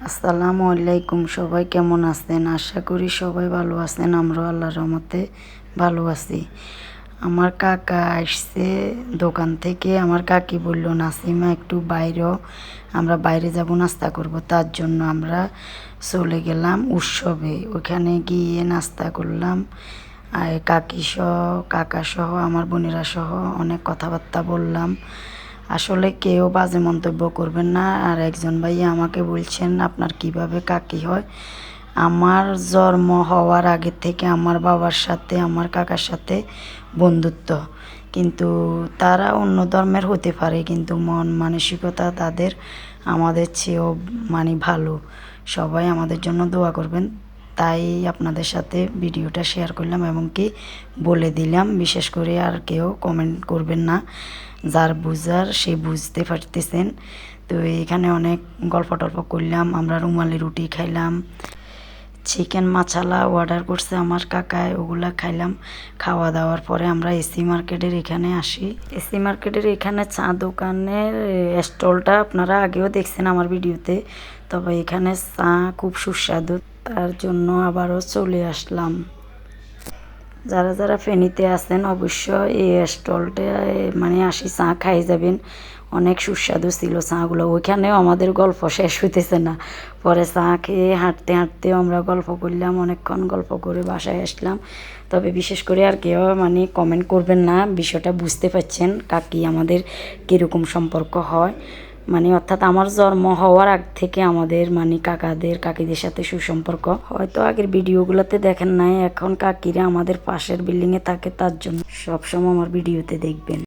আসসালামু আলাইকুম। সবাই কেমন আছেন? আশা করি সবাই ভালো আছেন। আমরাও আল্লাহর রহমতে ভালো আছি। আমার কাকা আসছে দোকান থেকে। আমার কাকি বলল, নাসিমা একটু আমরা বাইরে যাব, নাস্তা করব। তার জন্য আমরা চলে গেলাম উৎসবে। ওখানে গিয়ে নাস্তা করলাম। আর কাকা সহ আমার বোনেরা সহ অনেক কথাবার্তা বললাম। আসলে কেউ বাজে মন্তব্য করবেন না। আর একজন ভাইয়া আমাকে বলছেন, আপনার কিভাবে কাকি হয়? আমার জন্ম হওয়ার আগে থেকে আমার বাবার সাথে আমার কাকার সাথে বন্ধুত্ব, কিন্তু তারা অন্য ধর্মের হতে পারে, কিন্তু মন মানসিকতা তাদের আমাদের চেয়েও ভালো। সবাই আমাদের জন্য দোয়া করবেন। তাই আপনাদের সাথে ভিডিওটা শেয়ার করলাম এবং কি বলে দিলাম। বিশেষ করে আর কেউ কমেন্ট করবেন না, যার বুঝার সে বুঝতে পারতেছেন। তো এখানে অনেক গল্প টল্প করলাম। আমরা রুমালি রুটি খাইলাম, চিকেন মাছালা অর্ডার করছে আমার কাকায়, ওগুলা খাইলাম। খাওয়া দাওয়ার পরে আমরা এসি মার্কেটের এখানে আসি। এসি মার্কেটের এখানে চা দোকানের স্টলটা আপনারা আগেও দেখছেন আমার ভিডিওতে, তবে এখানে চা খুব সুস্বাদু, তার জন্য আবারও চলে আসলাম। যারা যারা ফেনীতে আছেন অবশ্যই এই স্টলটায় আসি চা খাই যাবেন। অনেক সুস্বাদু ছিল চাগুলো। ওইখানেও আমাদের গল্প শেষ হইতেছে না। পরে চা খেয়ে হাঁটতে হাঁটতেও আমরা গল্প করলাম, অনেকক্ষণ গল্প করে বাসায় আসলাম। তবে বিশেষ করে আর কেউ কমেন্ট করবেন না, বিষয়টা বুঝতে পারছেন কাকি আমাদের কীরকম সম্পর্ক হয়। অর্থাৎ আমার জন্ম হওয়ার আগ থেকে আমাদের কাকিদের সাথে সুসম্পর্ক। হয়তো আগের ভিডিওগুলোতে দেখেন নাই, এখন কাকিরা আমাদের পাশের বিল্ডিংয়ে থাকে, তার জন্য সবসময় আমার ভিডিওতে দেখবেন।